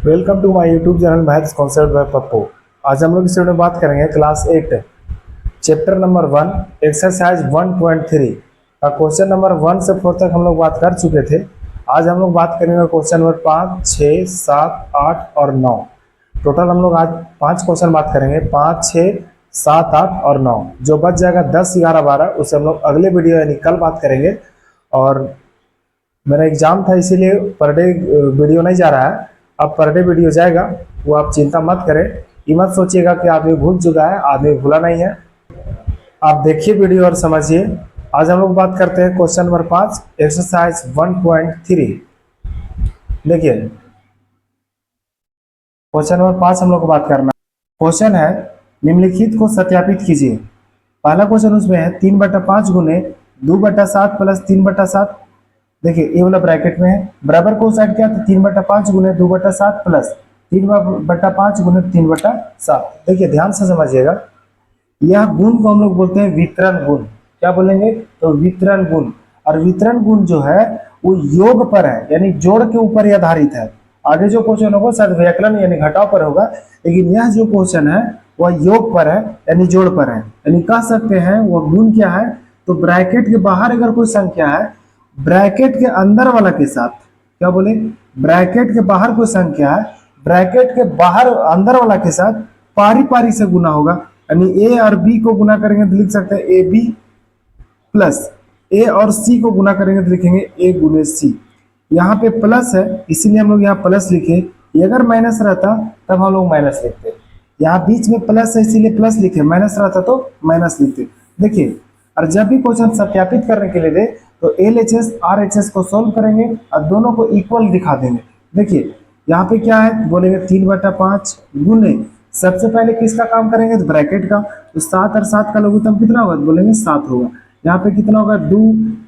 Welcome to my YouTube channel maths concept by Pappu. आज हम लोग इस वीडियो में बात करेंगे क्लास 8 चैप्टर नंबर 1 एक्सरसाइज 1.3 का क्वेश्चन नंबर 1 से 4 तक हम लोग बात कर चुके थे। आज हम लोग बात करेंगे क्वेश्चन नंबर 5, 6, 7, 8 और 9। टोटल हम लोग आज 5 क्वेश्चन बात करेंगे, 5, 6, 7, 8 और 9। जो बच जाएगा 10, 11, 12 उसे हम लोग अगले वीडियो यानी कल बात करेंगे। और मेरा एग्जाम था इसीलिए पर डे वीडियो नहीं जा रहा है, अब पर डे वीडियो जाएगा, वो आप चिंता मत करें। ये मत सोचिएगा कि आदमी भूल चुका है, आदमी भूला नहीं है। आप देखिए वीडियो और समझिए। आज हम लोग बात करते हैं क्वेश्चन नंबर 5 एक्सरसाइज 1.3। देखिए क्वेश्चन नंबर 5 हम लोग को बात करना। क्वेश्चन है निम्नलिखित को सत्यापित कीजिए। पहला क्वेश्चन उसमें है 3/5 गुने 2/7 प्लस 3/7। देखिए ये वाला ब्रैकेट में है, बराबर को साइड क्या था 3/5 गुने 2/7 प्लस 3/5 गुने 3/7। देखिए ध्यान से समझिएगा, यह गुण को हम लोग बोलते हैं वितरण गुण। क्या बोलेंगे तो वितरण गुण। और वितरण गुण जो है वो योग पर है, यानी जोड़ के ऊपर ही आधारित है। आगे जो क्वेश्चन होगा शायद व्याकरण यानी घटाव पर होगा, लेकिन यह जो क्वेश्चन है वह योग पर है यानी जोड़ पर है। यानी कह सकते हैं वह गुण क्या है, तो ब्रैकेट के बाहर अगर कोई संख्या है, ब्रैकेट के अंदर वाला के साथ, क्या बोले ब्रैकेट के बाहर कोई संख्या है, ब्रैकेट के बाहर अंदर वाला के साथ पारी पारी से गुना होगा। यानी ए और बी को गुना करेंगे तो लिख सकते हैं ए बी प्लस ए और सी को गुना करेंगे तो लिखेंगे ए गुने सी। यहाँ पे प्लस है इसीलिए हम लोग यहाँ प्लस लिखे, अगर माइनस रहता तब हम लोग माइनस लिखते। यहाँ बीच में प्लस है इसीलिए प्लस लिखे, माइनस रहता तो माइनस लिखते। देखिए और जब भी क्वेश्चन सत्यापित करने के लिए दे तो LHS RHS को सोल्व करेंगे और दोनों को इक्वल दिखा देंगे। देखिए यहाँ पे क्या है बोलेंगे 3/5 गुने, सबसे पहले किसका काम करेंगे तो ब्रैकेट का, तो 7 और 7 का लघुत्तम कितना होगा तो बोलेंगे 7 होगा। यहाँ पे कितना होगा 2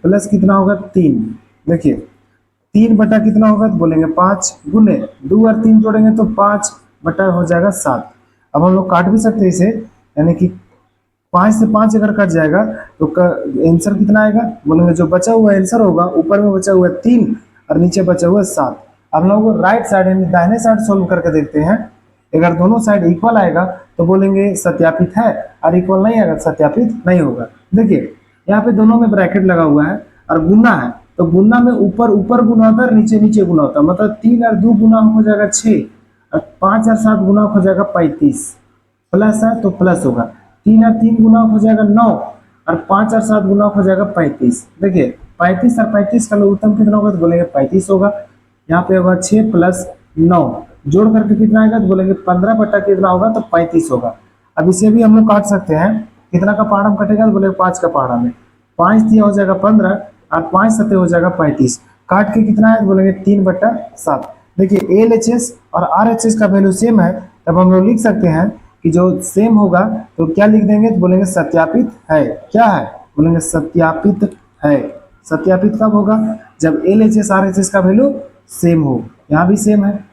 प्लस कितना होगा 3। देखिए 3 बटा कितना होगा तो बोलेंगे 5 गुने 2 और 3 जोड़ेंगे तो 5 बटा हो जाएगा 7। अब हम लोग काट भी सकते हैं इसे, यानी कि 5 से 5 अगर कट जाएगा तो आंसर कितना आएगा बोलेंगे जो बचा हुआ आंसर होगा, ऊपर में बचा हुआ 3 और नीचे बचा हुआ 7। अब हम लोग राइट साइड यानी दाहिने साइड सोल्व करके देखते हैं। अगर दोनों साइड इक्वल आएगा तो बोलेंगे सत्यापित है, और इक्वल नहीं आएगा सत्यापित नहीं होगा। देखिए यहाँ पे दोनों में ब्रैकेट लगा हुआ है और गुना है, तो गुना में ऊपर ऊपर गुना होता है, नीचे नीचे गुना होता है। मतलब 3 और 2 गुना हो जाएगा 6 और 5 और 7 गुना हो जाएगा 35। प्लस है तो प्लस होगा, 3 और 3 गुना हो जाएगा 9 और 5 और 7 गुना हो जाएगा 35। देखिए 35 और 35 का लघुत्तम कितना होगा तो बोलेंगे 35 होगा। यहाँ पे होगा 6 प्लस 9 जोड़ करके कितना आएगा तो बोलेंगे 15 बटा कितना होगा तो 35 होगा। अब इसे भी हम लोग काट सकते हैं, कितना का पहाड़ा में कटेगा तो बोलेंगे 5 का पहाड़ा में, 5 दिया हो जाएगा 15 और 5 सत्य हो जाएगा 35। काट के कितना है तो बोलेंगे 3/7। देखिए LHS और RHS का वैल्यू सेम है, तब हम लोग लिख सकते हैं कि जो सेम होगा तो क्या लिख देंगे तो बोलेंगे सत्यापित है। क्या है बोलेंगे सत्यापित है। सत्यापित कब होगा जब LHS RHS का वैल्यू सेम हो। यहाँ भी सेम है।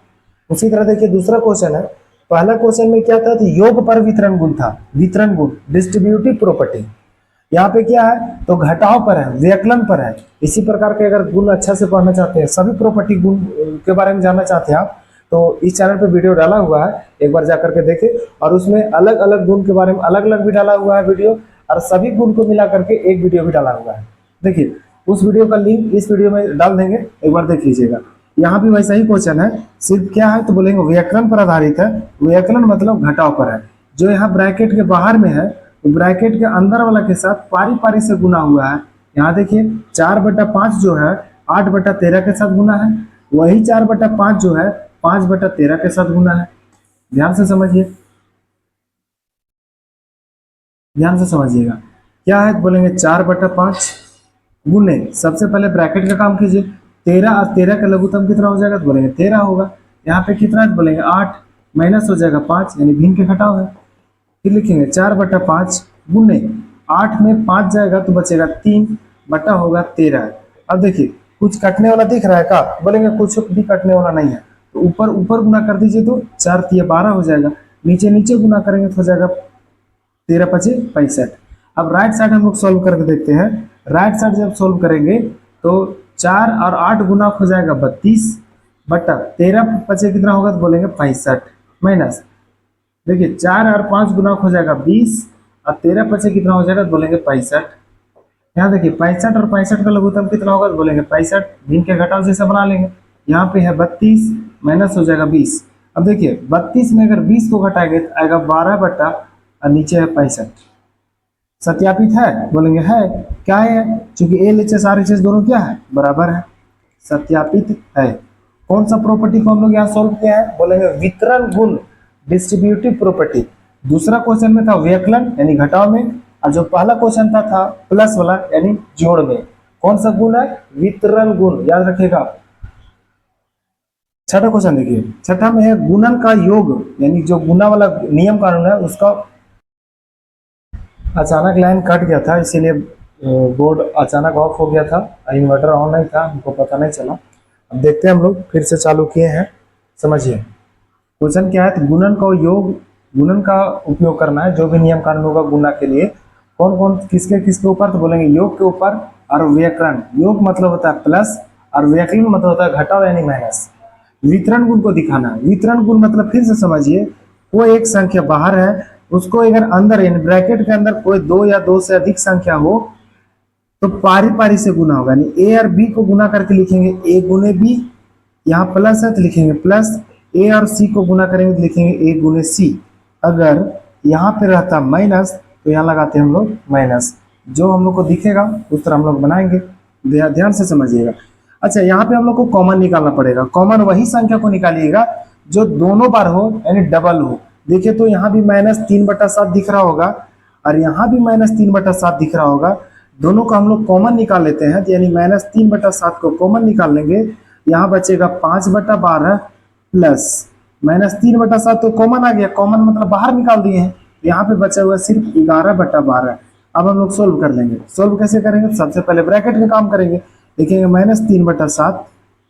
उसी तरह देखिए दूसरा क्वेश्चन है, पहला क्वेश्चन में क्या था तो योग पर वितरण गुण था, वितरण गुण डिस्ट्रीब्यूटिव प्रॉपर्टी। यहाँ पे क्या है तो घटाव पर है, व्यकलन पर है। इसी प्रकार के अगर गुण अच्छा से पढ़ना चाहते हैं, सभी प्रॉपर्टी गुण के बारे में जानना चाहते हैं आप, तो इस चैनल पे वीडियो डाला हुआ है, एक बार जाकर के देखें। और उसमें अलग अलग गुण के बारे में अलग अलग भी डाला हुआ है वीडियो, और सभी गुण को मिला करके एक वीडियो भी डाला हुआ है। देखिए उस वीडियो का लिंक इस वीडियो में डाल देंगे, एक बार देख लीजिएगा। यहाँ भी वैसा ही क्वेश्चन है, सिर्फ क्या है तो बोलेंगे व्याकरण पर आधारित है। व्याकरण मतलब घटाव पर है। जो यहाँ ब्रैकेट के बाहर में है तो ब्रैकेट के अंदर वाला के साथ पारी पारी से गुना हुआ है। यहाँ देखिए 4/5 जो है 8/13 के साथ गुना है, वही 4/5 जो है 5/13 के साथ गुना है। ध्यान से समझिए, ध्यान से समझिएगा। क्या है बोलेंगे 4/5 गुने, सबसे पहले ब्रैकेट का काम कीजिए, 13 और 13 का लघुत्तम कितना हो जाएगा तो बोलेंगे 13 होगा। यहाँ पे कितना है बोलेंगे 8 माइनस हो जाएगा 5 यानी भिन्न के घटाव है। फिर लिखेंगे 4/5 गुने 8 में 5 जाएगा तो बचेगा 3 बटा होगा 13। अब देखिए कुछ कटने वाला दिख रहा है का बोलेंगे कुछ भी कटने वाला नहीं है, तो ऊपर ऊपर गुना कर दीजिए तो 4 3 12 हो जाएगा, नीचे नीचे गुना करेंगे तो हो जाएगा 13 5 65। अब राइट साइड हम लोग सोल्व करके देखते हैं। राइट साइड जब सोल्व करेंगे तो 4 और 8 गुना हो जाएगा 32 बटा 13 बचे कितना होगा तो बोलेंगे 65 माइनस, देखिए 4 और 5 गुना हो जाएगा 20 और 13 बचे कितना हो जाएगा तो बोलेंगे 65। यहाँ देखिए 65 और 65 का लघुत्तम कितना होगा तो बोलेंगे 65, भिन्न के घटाव जैसे बना लेंगे। यहाँ पे है 32 माइनस हो जाएगा 20। अब देखिए 32 में अगर 20 को घटाएंगे तो आएगा 12 बटा और नीचे है 65। सत्यापित है बोलेंगे है, क्या है, चूंकि L H S R H S दोनों क्या है बराबर है, सत्यापित है। कौन सा प्रॉपर्टी को हम लोग यहाँ सॉल्व किया है, बोलेंगे वितरण गुण, डिस्ट्रीब्यूटिव प्रॉपर्टी। दूसरा क्वेश्चन में था व्यकलन यानी घटाव में, और जो पहला क्वेश्चन था प्लस वाला यानी जोड़ में। कौन सा गुण है, वितरण गुण, याद रखिएगा। छठा क्वेश्चन देखिए, छठा में है गुणन का योग, यानी जो गुना वाला नियम कानून है उसका। अचानक लाइन कट गया था इसीलिए बोर्ड अचानक ऑफ हो गया था, इन्वर्टर ऑन नहीं था, हमको पता नहीं चला। अब देखते हैं हम लोग फिर से चालू किए हैं, समझिए क्वेश्चन क्या है। तो गुणन का योग, गुणन का उपयोग करना है, जो भी नियम कानून होगा गुणा के लिए। कौन कौन किसके किसके ऊपर, तो बोलेंगे योग के ऊपर और व्याकरण। योग मतलब होता है प्लस और व्याकरण मतलब होता है घटाव यानी माइनस। वितरण गुण को दिखाना है, वितरण गुण मतलब फिर से समझिए, कोई एक संख्या बाहर है, उसको अगर अंदर यानी ब्रैकेट के अंदर कोई दो या दो से अधिक संख्या हो तो पारी पारी से गुना होगा, यानी ए और बी को गुना करके लिखेंगे ए गुने बी, यहाँ प्लस है तो लिखेंगे प्लस, ए और सी को गुना करेंगे तो लिखेंगे ए गुने सी। अगर यहाँ पे रहता माइनस तो यहाँ लगाते हैं हम लोग माइनस, जो हम लोग को दिखेगा उस तरह हम लोग बनाएंगे, ध्यान से समझिएगा। अच्छा यहाँ पे हम लोग को कॉमन निकालना पड़ेगा, कॉमन वही संख्या को निकालिएगा जो दोनों बार हो यानी डबल हो। देखिए तो यहाँ भी -3/7 दिख रहा होगा और यहाँ भी -3/7 दिख रहा होगा, दोनों को हम लोग कॉमन निकाल लेते हैं, यानी -3/7 को कॉमन निकाल लेंगे, यहाँ बचेगा 5/12 प्लस -3/7 तो कॉमन आ गया, कॉमन मतलब बाहर निकाल दिए हैं, यहाँ पे बचा हुआ सिर्फ 11/12। अब हम लोग सोल्व कर लेंगे, सोल्व कैसे करेंगे, सबसे पहले ब्रैकेट में काम करेंगे, लिखेंगे -3/7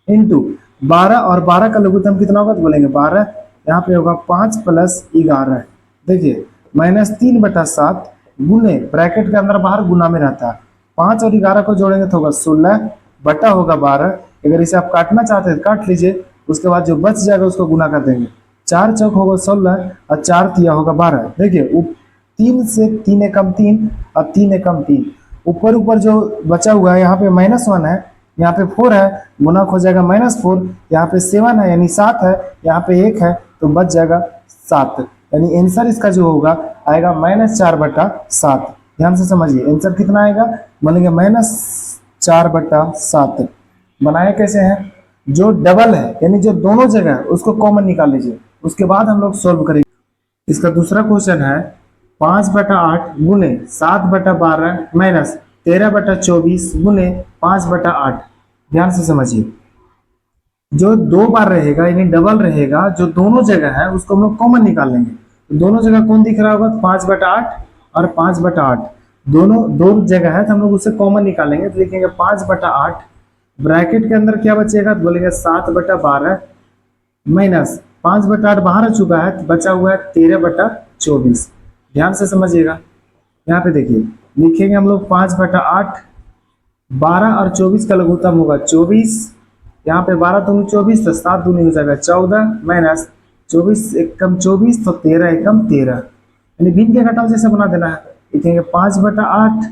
इंटू 12 और 12 का लघुत्तम कितना होगा तो बोलेंगे 12, यहाँ पे होगा 5 + 11। देखिए -3/7 गुने ब्रैकेट के अंदर बाहर गुना में रहता है, 5 और 11 को जोड़ेंगे तो होगा 16 बटा होगा 12। अगर इसे आप काटना चाहते हैं काट लीजिए, उसके बाद जो बच जाएगा उसको गुना कर देंगे, 4 चौक होगा 16 और 4 तिया होगा 12। देखिए 3 से 3 एकम 3 और 3 एकम 3, ऊपर ऊपर जो बचा हुआ है यहाँ पे -1 है, यहाँ पे 4 है, गुना हो जाएगा -4, यहाँ पे 7 है यानी 7 है, यहाँ पे 1 है तो बच जाएगा 7, यानी आंसर इसका जो होगा आएगा -4/7। ध्यान से समझिए आंसर कितना आएगा, बोलेंगे -4/7। बनाए कैसे हैं, जो डबल है यानी जो दोनों जगह है उसको कॉमन निकाल लीजिए, उसके बाद हम लोग सोल्व करेंगे। इसका दूसरा क्वेश्चन है 5/8 गुने 7/12 माइनस 13/24 गुने 5/8। ध्यान से समझिए, जो दो बार रहेगा यानी डबल रहेगा, जो दोनों जगह है उसको हम लोग कॉमन निकाल लेंगे। तो दोनों जगह कौन दिख रहा होगा, 5/8 और 5/8 दोनों दो जगह है तो हम लोग उससे कॉमन निकालेंगे, तो लिखेंगे 5/8, ब्रैकेट के अंदर क्या बचेगा तो बोलेंगे 7/12 माइनस 5/8 बाहर आ चुका है तो बचा हुआ है 13/24। ध्यान से समझिएगा, यहाँ पे देखिए लिखेंगे हम लोग 5/8, 12 और 24 का लघुत्तम होगा 24, यहाँ पे 12 दूनी 24 तो 7 दूनी हो जाएगा 14 माइनस 24 एकम 24 तो 13 एकम 13, यानी भिन्न के घटाव जैसे बना देना है। लिखेंगे 5/8,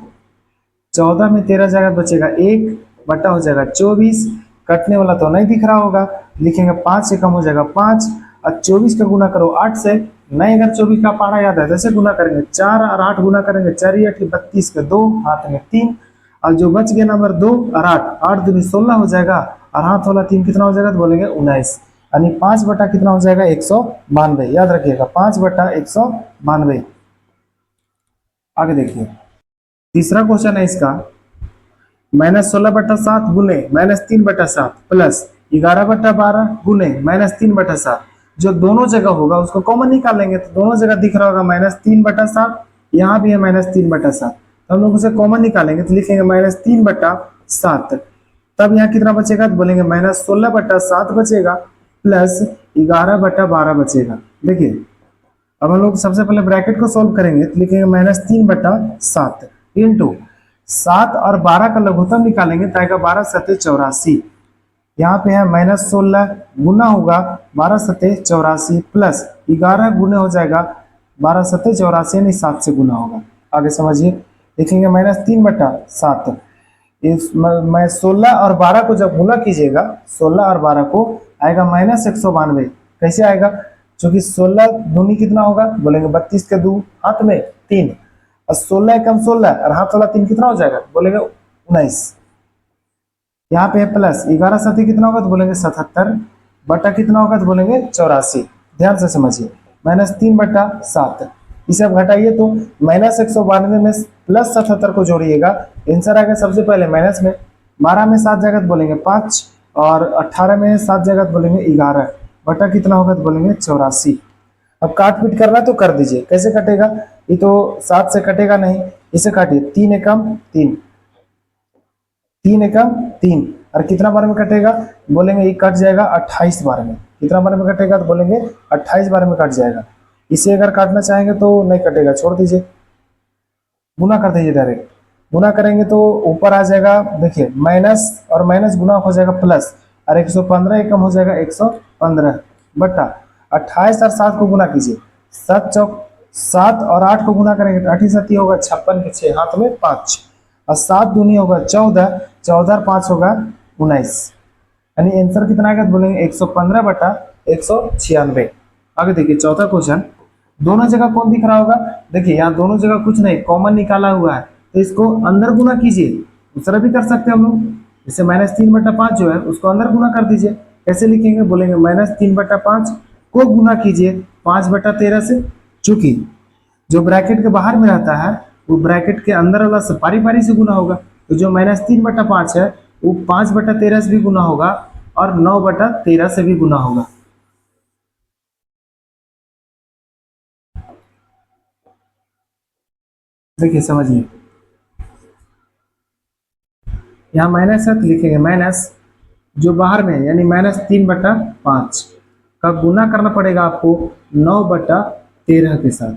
14 में 13 जाएगा बचेगा 1 बटा हो जाएगा 24, कटने वाला तो नहीं दिख रहा होगा, लिखेंगे 5 से कम हो जाएगा 5 और 24 का गुना करो 8 से, नहीं अगर 24 का पहाड़ा याद है जैसे गुना करेंगे 4 और 8 गुना करेंगे 4 8 32 के 2 हाथ में 3, और जो बच गया नंबर 2 और 8 दूनी 16 हो जाएगा और हाथ वाला 3 कितना हो जाएगा तो बोलेंगे 19, यानी 5 बटा कितना हो जाएगा 192। याद रखिएगा 5/192। आगे देखिए तीसरा क्वेश्चन है इसका, -16/7 गुने -3/7 प्लस 11/12 गुने -3/7, जो दोनों जगह होगा उसको कॉमन निकाल लेंगे, तो दोनों जगह दिख रहा होगा -3/7, यहाँ भी है -3/7, तो हम लोग उसे कॉमन निकालेंगे तो लिखेंगे -3/7, तब यहाँ कितना बचेगा तो बोलेंगे -16/7 बचेगा प्लस 11/12 बचेगा। देखिए अब हम लोग सबसे पहले ब्रैकेट को सॉल्व करेंगे तो लिखेंगे -3/7 इंटू 7 और 12 का लघुत्तम निकालेंगे तो आएगा 12 × 7 = 84, यहाँ पे है -16 गुना होगा 12 सत्ते 84 प्लस 11 गुने हो जाएगा 12 सत्ते 84 यानी 7 से गुना होगा। आगे समझिए, देखेंगे -3/7 इस मैं 16 और 12 को जब गुना कीजिएगा 16 और 12 को आएगा -192। कैसे आएगा? क्योंकि 16 दूनी कितना होगा बोलेंगे 32 के 2 हाथ में 3 और 16 एकम 16 और हाथ वाला 3 कितना हो जाएगा बोलेंगे 19। यहाँ पे प्लस 11 साथी कितना होगा तो बोलेंगे 77 बटा कितना होगा तो बोलेंगे 84। ध्यान से समझिए, -3/7 इसे आप घटाइए तो -192 में प्लस 77 को जोड़िएगा, आंसर आएगा सबसे पहले माइनस में 12 में 7 जगह बोलेंगे 5 और 18 में 7 जगह बोलेंगे 11 बटा कितना होगा तो बोलेंगे 84। अब काट पीट करना तो कर दीजिए। कैसे कटेगा? ये तो 7 से कटेगा नहीं, इसे काटिए 3 एकम 3 3 एकम 3 और कितना बार में कटेगा बोलेंगे ये कट जाएगा 28 बार में। कितना बार में कटेगा तो बोलेंगे 28 बार में कट जाएगा। इसे अगर काटना चाहेंगे तो नहीं कटेगा, छोड़ दीजिए, गुना कर दीजिए डायरेक्ट। गुना करेंगे तो ऊपर आ जाएगा, देखिए माइनस और माइनस गुना हो जाएगा प्लस और 115 एकम हो जाएगा 115 बटा 28 और 7 को गुना कीजिए, 7 चौक 7 और 8 को गुना करेंगे तो 8 7 होगा 56 के 6 हाथ में 5 और 7 दूनी होगा 14 14 और 5 होगा 19 यानी आंसर कितना आएगा तो बोलेंगे 115 बटा 196। आगे देखिए चौथा क्वेश्चन, दोनों जगह कौन दिख रहा होगा? देखिए यहाँ दोनों जगह कुछ नहीं, कॉमन निकाला हुआ है तो इसको अंदर गुना कीजिए। उस तरह भी कर सकते हैं हम लोग, जैसे -3/5 जो है उसको अंदर गुना कर दीजिए। कैसे लिखेंगे बोलेंगे -3/5 को गुना कीजिए 5/13 से। चूंकि जो ब्रैकेट के बाहर में रहता है वो ब्रैकेट के अंदर वाला से पारी पारी से गुना होगा, तो जो -3/5 है वो 5/13 से भी गुना होगा और 9/13 से भी गुना होगा। देखिए समझिए, यहाँ माइनस है तो लिखेंगे माइनस जो बाहर में है यानी -3/5 का गुना करना पड़ेगा आपको 9/13 के साथ।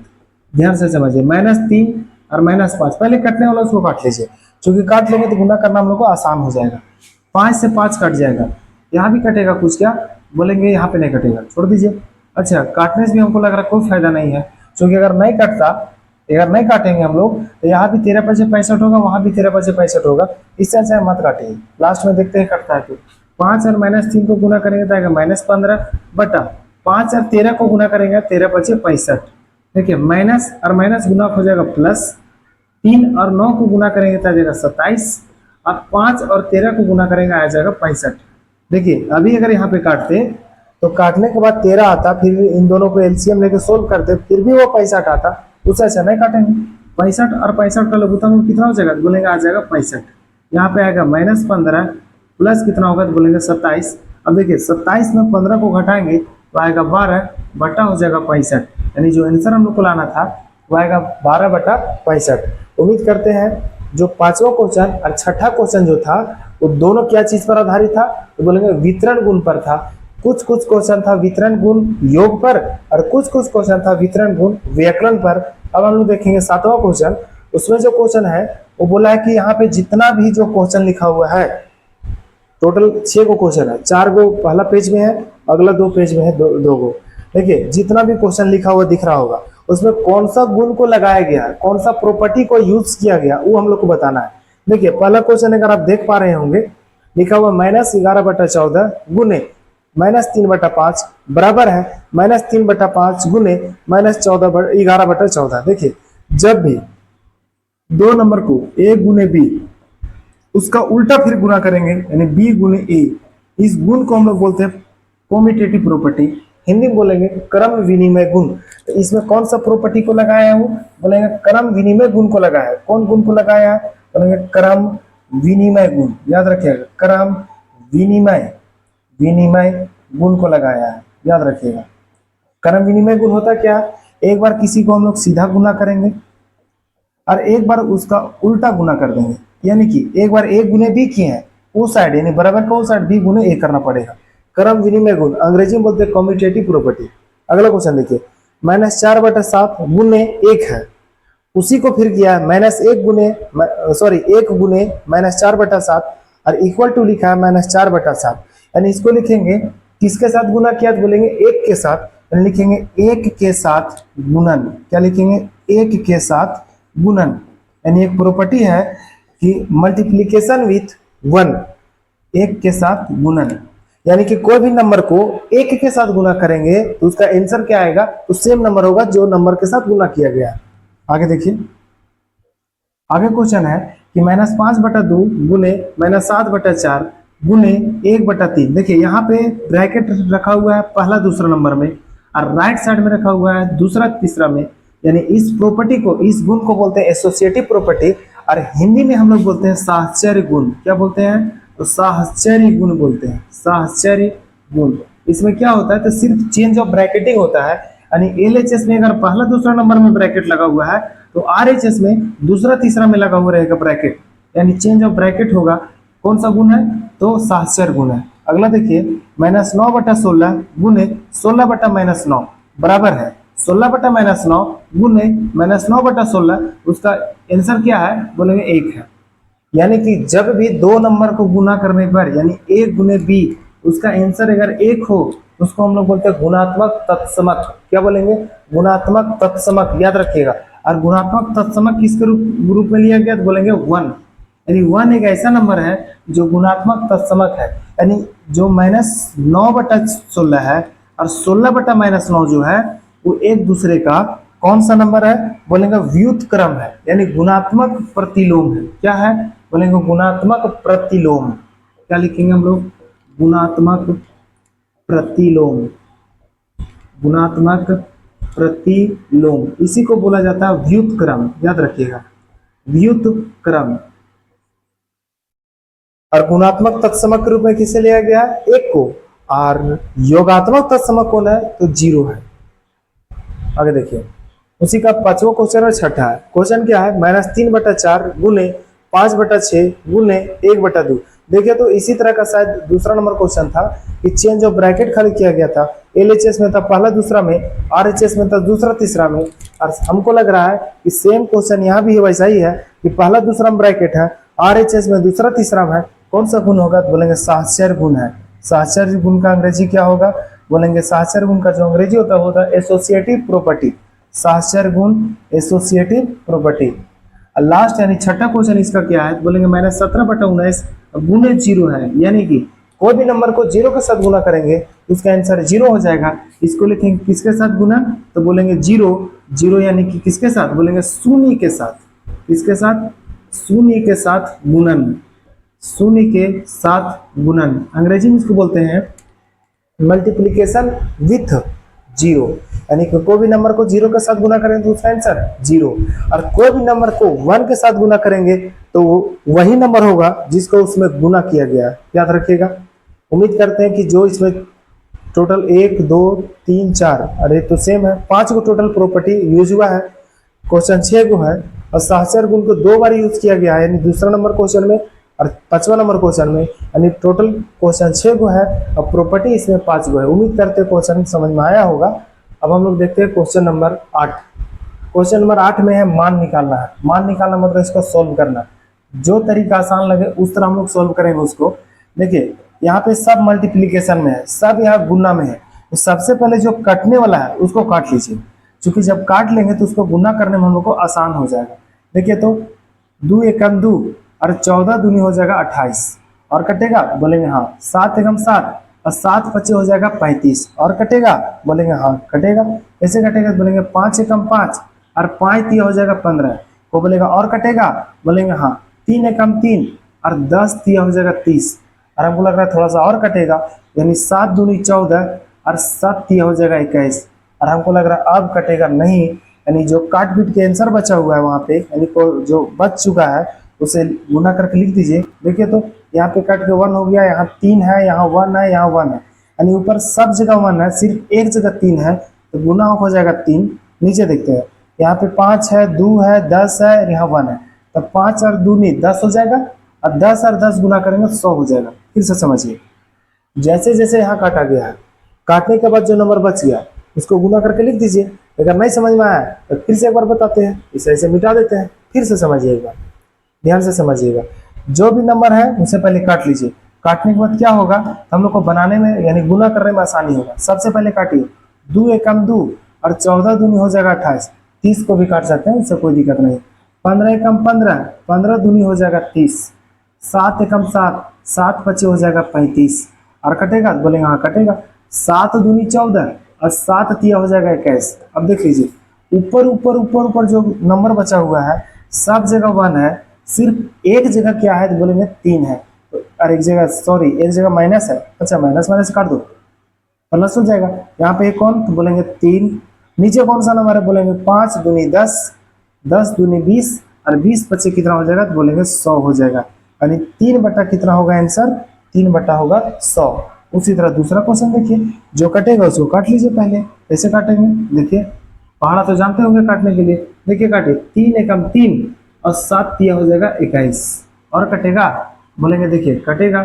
ध्यान से समझिए, -3 और -5 पहले कटने वाला उसको काट लीजिए, क्योंकि काट लेंगे तो गुना करना हम लोग को आसान हो जाएगा। 5 से 5 कट जाएगा, यहाँ भी कटेगा कुछ, क्या बोलेंगे यहाँ पे नहीं कटेगा, छोड़ दीजिए। अच्छा, काटने से भी हमको लग रहा है कोई फायदा नहीं है, क्योंकि अगर नहीं कटता, अगर नहीं काटेंगे हम लोग तो यहाँ भी 13 5 65 होगा, वहां भी 13 5 65 होगा। इससे अच्छा मत काटिए, लास्ट में देखते हैं कटता है तो 5 और -3 को गुना करेंगे तो आएगा -15 बटा 5 और 13 को गुना करेंगे 13 5 65। देखिए माइनस और माइनस गुना हो जाएगा प्लस, 3 और 9 को गुना करेंगे तो आ जाएगा 27 और 5 और 13 को गुना करेंगे आ जाएगा 65। देखिए अभी अगर यहाँ पे काटते तो काटने के बाद 13 आता, फिर इन दोनों को एलसीएम लेके सोल्व करते, फिर भी वो 65 आता, उससे अच्छा नहीं काटेंगे। 65 और 65 का लघुत्तम कितना हो जाएगा बोलेंगे आ जाएगा 65। यहाँ पे आएगा -15 प्लस कितना होगा तो बोलेंगे 27। अब देखिए 27 में 15 को घटाएंगे तो आएगा 12 बटा हो जाएगा 65, यानी जो आंसर हम लोग को लाना था वो आएगा 12/65। उम्मीद करते हैं जो पांचवा क्वेश्चन और छठा क्वेश्चन जो था वो दोनों क्या चीज पर आधारित था तो बोलेंगे वितरण गुण पर था। कुछ क्वेश्चन था वितरण गुण योग पर और कुछ क्वेश्चन था वितरण गुण व्याकरण पर। अब हम लोग देखेंगे सातवां क्वेश्चन। उसमें जो क्वेश्चन है वो बोला है कि यहाँ पे जितना भी जो क्वेश्चन लिखा हुआ है, टोटल 6 गो क्वेश्चन है, 4 गो पहला पेज में है, अगला 2 पेज में है, 2 गो। देखिए जितना भी क्वेश्चन लिखा हुआ दिख रहा होगा उसमें कौन सा गुण को लगाया गया है, कौन सा प्रॉपर्टी को यूज किया गया, वो हम लोग को बताना है। देखिए पहला क्वेश्चन अगर आप देख पा रहे होंगे, लिखा हुआ -11/14 गुने -3/5 बराबर है -3/5 गुने -11/14। देखिए जब भी 2 नंबर को a गुने b उसका उल्टा फिर गुना करेंगे यानी b गुने a, इस गुण को हम लोग बोलते हैं कॉम्यूटेटिव प्रॉपर्टी, हिंदी में बोलेंगे क्रम विनिमय गुण। तो इसमें कौन सा प्रॉपर्टी को लगाया है वो बोलेंगे क्रम विनिमय गुण को लगाया है। कौन गुण को लगाया है बोलेंगे क्रम विनिमय गुण, याद रखिएगा क्रम विनिमय गुण को लगाया है, याद रखिएगा। क्रम विनिमय गुण होता क्या, एक बार किसी को हम लोग सीधा गुना करेंगे और एक बार उसका उल्टा गुना कर देंगे, यानी कि एक बार a गुने b किए हैं उस साइड यानी बराबर का उस साइड b गुने a करना पड़ेगा। क्रम विनिमय गुण अंग्रेजी में बोलते हैं कम्यूटेटिव प्रॉपर्टी। अगला क्वेश्चन देखिए, -4/7 गुने 1 है, उसी को फिर किया है -1 गुने -4/7 और इक्वल टू लिखा है -4/7। यानी इसको लिखेंगे किसके साथ गुना किया, तो बोलेंगे एक के साथ, यानी लिखेंगे एक के साथ गुणन। क्या लिखेंगे, एक के साथ गुणन। यानी एक प्रॉपर्टी है कि मल्टीप्लीकेशन विथ वन, एक के साथ गुणन, यानी कि कोई भी नंबर को एक के साथ गुना करेंगे तो उसका आंसर क्या आएगा, तो सेम नंबर होगा जो नंबर के साथ गुना किया गया। आगे देखिए, आगे क्वेश्चन है कि -5/2 गुने -7/4 गुने 1/3। देखिए यहाँ पे ब्रैकेट रखा हुआ है पहला दूसरा नंबर में, और राइट साइड में रखा हुआ है दूसरा तीसरा में। यानी इस प्रॉपर्टी को, इस गुण को बोलते हैं एसोसिएटिव प्रॉपर्टी, और हिंदी में हम लोग बोलते हैं साहचर्य गुण। क्या बोलते हैं, तो साहचर्य गुण बोलते हैं, साहचर्य गुण। इसमें क्या होता है, तो सिर्फ चेंज ऑफ ब्रैकेटिंग होता है। यानी एलएचएस में अगर पहला दूसरा नंबर में ब्रैकेट लगा हुआ है तो आरएचएस में दूसरा तीसरा में लगा हुआ रहेगा ब्रैकेट, यानी चेंज ऑफ ब्रैकेट होगा। कौन सा गुण है, तो साहचर्य गुण है। अगला देखिए, -9/16 गुने 16/-9 बराबर है 16/-9 गुने -9/16। उसका आंसर क्या है, बोलेंगे 1 है। यानी कि जब भी दो नंबर को गुना करने पर, यानी 1 गुने b, उसका आंसर अगर 1 हो तो उसको हम लोग बोलते हैं गुणात्मक तत्समक। क्या बोलेंगे, गुणात्मक तत्समक, याद रखिएगा। और गुणात्मक तत्समक किसके रूप में लिया गया, तो बोलेंगे 1। यानी 1 एक ऐसा नंबर है जो गुणात्मक तत्समक है। यानी जो -9/16 है और 16/-9 जो है वो एक दूसरे का कौन सा नंबर है, बोलेंगे व्युत्क्रम है, यानी गुणात्मक प्रतिलोम है। क्या है, बोलेंगे गुणात्मक प्रतिलोम। क्या लिखेंगे हम लोग, गुणात्मक प्रतिलोम, गुणात्मक प्रतिलोम, इसी को बोला जाता है व्युत्क्रम, याद रखिएगा, व्युत्क्रम। और गुणात्मक तत्समक के रूप में किसे लिया गया, 1 को, और योगात्मक तत्समक कौन है, तो 0 है। आगे देखिए, उसी का 5वां क्वेश्चन और छठा है। क्वेश्चन क्या है, -3/4 गुने 5/6 गुने 1/2। देखिए तो इसी तरह का शायद दूसरा नंबर क्वेश्चन था कि चेंज ऑफ ब्रैकेट खाली किया गया था। एलएचएस में था पहला दूसरा में, आरएचएस में था दूसरा तीसरा में। और हमको लग रहा है कि सेम क्वेश्चन यहाँ भी वैसा ही है कि पहला दूसरा में ब्रैकेट है, आरएचएस में दूसरा तीसरा में है। कौन सा गुण होगा, तो बोलेंगे साहचर्य गुण है। साहचर्य गुण का अंग्रेजी क्या होगा, बोलेंगे साहचर्य गुण का जो अंग्रेजी होता है एसोसिएटिव प्रॉपर्टी। साहचर्य गुण, एसोसिएटिव प्रॉपर्टी। लास्ट यानी छठा क्वेश्चन इसका क्या है, बोलेंगे -17/19 गुने 0 है। यानी कि कोई भी नंबर को 0 के साथ गुना करेंगे तो उसका आंसर 0 हो जाएगा। इसको लिखेंगे किसके साथ गुना, तो बोलेंगे 0 यानी कि किसके साथ, बोलेंगे शून्य के साथ। किसके साथ, शून्य के साथ गुणन, शून्य के साथ गुणन। अंग्रेजी में इसको बोलते हैं मल्टीप्लीकेशन विथ 0। यानी कि कोई भी नंबर को 0 के साथ गुना करेंगे तो उसका आंसर 0, और कोई भी नंबर को 1 के साथ गुना करेंगे तो वही नंबर होगा जिसको उसमें गुना किया गया। याद रखिएगा। उम्मीद करते हैं कि जो इसमें टोटल 1 2 3 4, अरे तो सेम है, 5 को टोटल प्रॉपर्टी यूज हुआ है, क्वेश्चन 6 को है, और साहचर्य गुण को 2 बार यूज किया गया है, यानी दूसरा नंबर क्वेश्चन में और 5वां नंबर क्वेश्चन में। यानी टोटल क्वेश्चन 6 को है और प्रॉपर्टी इसमें 5 को है। उम्मीद करते हैं क्वेश्चन समझ में आया होगा। अब हम लोग देखते हैं क्वेश्चन नंबर 8। क्वेश्चन नंबर 8 में है मान निकालना है। मान निकालना मतलब इसको सॉल्व करना, जो तरीका आसान लगे उस तरह हम लोग सॉल्व करेंगे उसको। देखिए यहाँ पे सब मल्टीप्लीकेशन में है, सब यहाँ गुना में है, तो सबसे पहले जो कटने वाला है उसको काट लीजिए, क्योंकि जब काट लेंगे तो उसको गुना करने में हम लोग को आसान हो जाएगा। देखिए तो 2 एकम 2 और 14 दूनी हो जाएगा 28, और कटेगा, बोलेंगे हाँ। 7 एकम 7 और 7 पचे हो जाएगा 35, और कटेगा, बोलेंगे हाँ कटेगा। कैसे कटेगा, बोलेंगे 5 एकम 5 और 5 तिया हो जाएगा 15, वो बोलेगा और कटेगा, बोलेंगे हाँ। 3 एकम 3 और 10 तिया हो जाएगा 30, और हमको लग रहा है थोड़ा सा और कटेगा, यानी 7 दूनी 14 और 7 तिया हो जाएगा 21, और हमको लग रहा है अब कटेगा नहीं। यानी जो काट पीट के आंसर बचा हुआ है वहाँ पे, यानी जो बच चुका है उसे गुना करके लिख दीजिए। देखिए तो यहाँ पे कट के 1 हो गया, यहाँ 3 है, यहाँ 1 है, यहाँ 1 है, यानी ऊपर सब जगह 1 है, सिर्फ एक जगह 3 है, तो गुना हो जाएगा 3। नीचे देखते हैं, यहाँ पे 5 है, 2 है, 10 है, यहाँ 1 है, तो 5 और 2 नहीं 10 हो जाएगा, और 10 और 10 गुना करेंगे तो 100 हो जाएगा। फिर से समझिए, जैसे जैसे यहाँ काटा गया है, काटने के बाद जो नंबर बच गया उसको गुना करके लिख दीजिए। अगर नहीं समझ में आया तो फिर से एक बार बताते हैं, इसे ऐसे मिटा देते हैं। फिर से समझिएगा, ध्यान से समझिएगा। जो भी नंबर है उसे पहले काट लीजिए, काटने के बाद क्या होगा, तो हम लोग को बनाने में यानी गुना करने में आसानी होगा। सबसे पहले काटिए, 2 एकम 2 और 14 दूनी हो जाएगा 28, 30 को भी काट सकते हैं, उससे कोई दिक्कत नहीं। 15 एकम 15, 15 दूनी हो जाएगा 30, 7 एकम 7, 7 पचे हो जाएगा 35 और कटेगा, बोलेंगे हाँ कटेगा। 7 दूनी 14 और 7 तिया हो जाएगा 21। अब देख लीजिए ऊपर ऊपर ऊपर ऊपर जो नंबर बचा हुआ है सब जगह 1 है, सिर्फ एक जगह क्या है तो बोलेंगे 3 है, और एक जगह सॉरी एक जगह माइनस है। अच्छा माइनस माइनस काट दो, प्लस हो जाएगा। यहाँ पे कौन तो बोलेंगे 3। नीचे कौन सा नंबर है, बोलेंगे 5 दूनी 10, 10 दूनी 20 और 20 पच्चे कितना हो जाएगा तो बोलेंगे 100 हो जाएगा। यानी 3 बटा कितना होगा आंसर, 3 बटा होगा 100। उसी तरह दूसरा क्वेश्चन देखिए, जो कटेगा उसको काट लीजिए। पहले कैसे काटेंगे, देखिए पहाड़ा तो जानते होंगे काटने के लिए। देखिए काटे, 3 एकम 3 और 7 तिया हो जाएगा 21 और कटेगा, बोलेंगे देखिए कटेगा।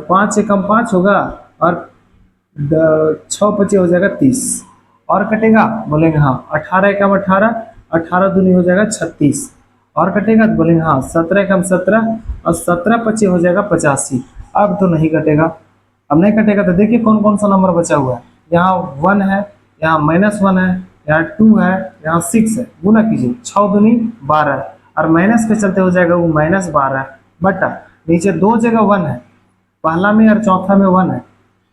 5 एकम 5 होगा और 6 पचे हो जाएगा 30 और कटेगा, बोलेंगे हाँ। 18 एकम 18, 18 दूनी हो जाएगा 36 और कटेगा तो बोलेंगे हाँ। 17 एकम 17 और 17 पचे हो जाएगा 85। अब तो नहीं कटेगा। अब नहीं कटेगा तो देखिए कौन कौन सा नंबर बचा हुआ है। यहाँ 1 है, यहाँ -1 है, यहाँ 2 है, यहाँ 6 है। गुना कीजिए, 6 दूनी 12 और माइनस के चलते हो जाएगा वो -12 बटा नीचे 2 जगह 1 है, पहला में और चौथा में 1 है,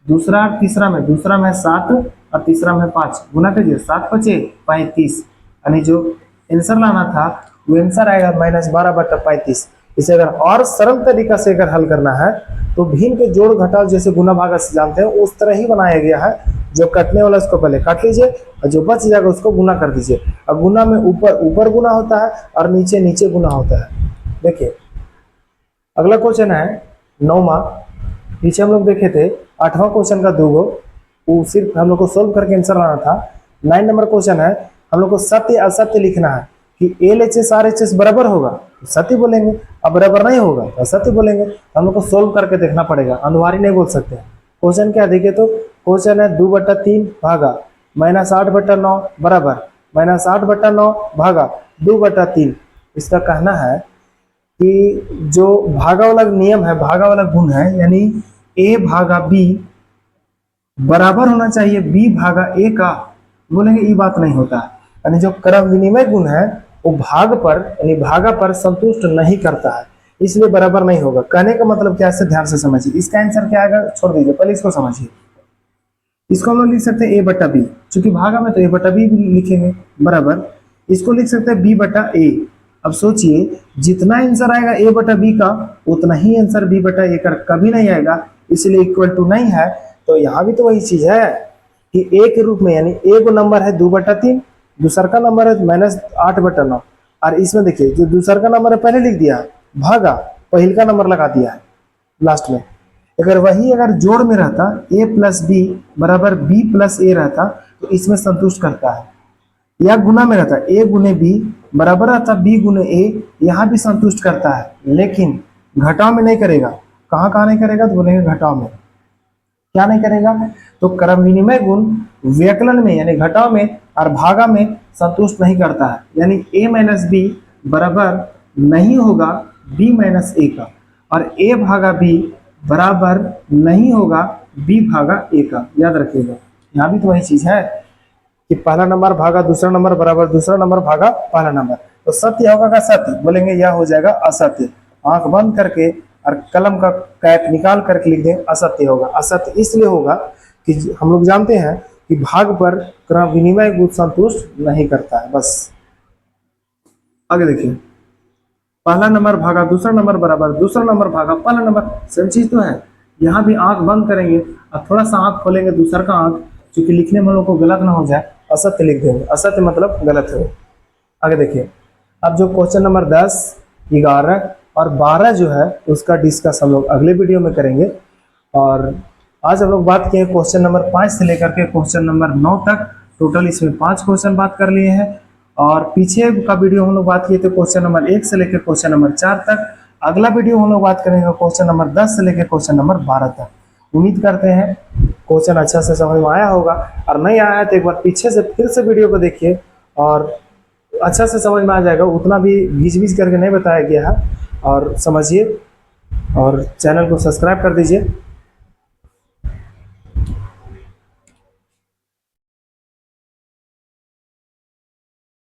दूसरा और तीसरा में, दूसरा में 7 और तीसरा में 5। गुना कीजिए, 7 पचे 35, यानी जो आंसर लाना था वो आंसर आएगा -12 बटा 35। इसे अगर और सरल तरीका से अगर हल करना है तो भिन्न के जोड़ घटाव जैसे गुना भागा से जानते हैं उस तरह ही बनाया गया है। जो कटने वाला उसको पहले काट लीजिए और जो बच जाएगा उसको गुना कर दीजिए। अब गुना में ऊपर ऊपर गुना होता है और नीचे नीचे गुना होता है। देखिए अगला क्वेश्चन है 9वां। पीछे हम लोग देखे थे 8वां क्वेश्चन का 2 गो, वो सिर्फ हम लोग को सोल्व करके आंसर लाना था। 9 नंबर क्वेश्चन है, हम लोग को सत्य असत्य लिखना है कि LHS RHS बराबर होगा तो सत्य बोलेंगे, अब बराबर नहीं होगा तो असत्य बोलेंगे। हम लोग को सोल्व करके देखना पड़ेगा, अनुवारी नहीं बोल सकते। क्वेश्चन क्या देखिए, तो क्वेश्चन है 2/3 भागा -8/9 बराबर -8/9 भागा 2/3। इसका कहना है कि जो भागा वाला नियम है, भागा वाला गुण है, यानी A भागा B बराबर होना चाहिए B भागा A का, बोलेंगे ये बात नहीं होता। यानी जो क्रम विनिमय गुण है वो भाग पर यानी भागा पर संतुष्ट नहीं करता है, इसलिए बराबर नहीं होगा। कहने का मतलब क्या है, ध्यान से समझिए। इसका आंसर क्या आएगा छोड़ दीजिए, पहले इसको समझिए। इसको हम लोग लिख सकते हैं A/B, चूंकि भागा में तो A/B भी लिखेंगे बराबर। इसको लिख सकते हैं B/A। अब सोचिए जितना आंसर आएगा A/B का उतना ही आंसर B/A का कभी नहीं आएगा, इसलिए इक्वल टू नहीं है। तो यहाँ भी तो वही चीज है कि A के रूप में, यानी A को नंबर है 2/3, दूसरा का नंबर है -8/9 और इसमें देखिए जो दूसरा का नंबर है पहले लिख दिया भागा, पहले का नंबर लगा दिया है लास्ट में। अगर वही अगर जोड़ में रहता A + B बराबर B + A रहता तो इसमें संतुष्ट करता है, या गुना में रहता A गुने B बराबर रहता B गुने A, यहाँ भी संतुष्ट करता है, लेकिन घटाव में नहीं करेगा। कहाँ कहाँ नहीं करेगा तो बोलेंगे घटाव में। क्या नहीं करेगा, तो क्रम विनिमय गुण व्यकलन में यानी घटाव में और भागा में संतुष्ट नहीं करता है, यानी A - B बराबर नहीं होगा B - A का, और A भागा B बराबर नहीं होगा B भागा A का। याद रखिएगा, यहाँ भी तो वही चीज है कि पहला नंबर भागा दूसरा नंबर बराबर दूसरा नंबर भागा पहला नंबर। तो सत्य होगा का सत्य, बोलेंगे यह हो जाएगा असत्य। आंख बंद करके और कलम का कैप निकाल करके लिख दें असत्य होगा। असत्य इसलिए होगा कि हम लोग जानते हैं कि भाग पर क्रम विनिमय गुण संतुष्ट नहीं करता है। बस आगे देखिए, पहला नंबर भागा दूसरा नंबर बराबर दूसरा नंबर भागा पहला नंबर, सेम चीज तो है। यहाँ भी आंख बंद करेंगे और थोड़ा सा आंख खोलेंगे दूसरा का आंख, क्योंकि लिखने में हम लोग को गलत ना हो जाए, असत्य लिख देंगे। असत्य मतलब गलत है। आगे देखिए, अब जो क्वेश्चन नंबर 10, 11 और 12 जो है उसका डिस्कस हम लोग अगले वीडियो में करेंगे। और आज हम लोग बात किए क्वेश्चन नंबर 5 से लेकर के क्वेश्चन नंबर 9 तक, टोटल इसमें 5 क्वेश्चन बात कर लिए हैं। और पीछे का वीडियो हम लोग बात किए थे क्वेश्चन नंबर 1 से लेकर क्वेश्चन नंबर 4 तक। अगला वीडियो हम लोग बात करेंगे क्वेश्चन नंबर 10 से लेकर क्वेश्चन नंबर 12 तक। उम्मीद करते हैं क्वेश्चन अच्छा से समझ में आया होगा, और नहीं आया है तो एक बार पीछे से फिर से वीडियो को देखिए और अच्छा से समझ में आ जाएगा। उतना भी घिच घिच करके नहीं बताया गया है, और समझिए। और चैनल को सब्सक्राइब कर दीजिए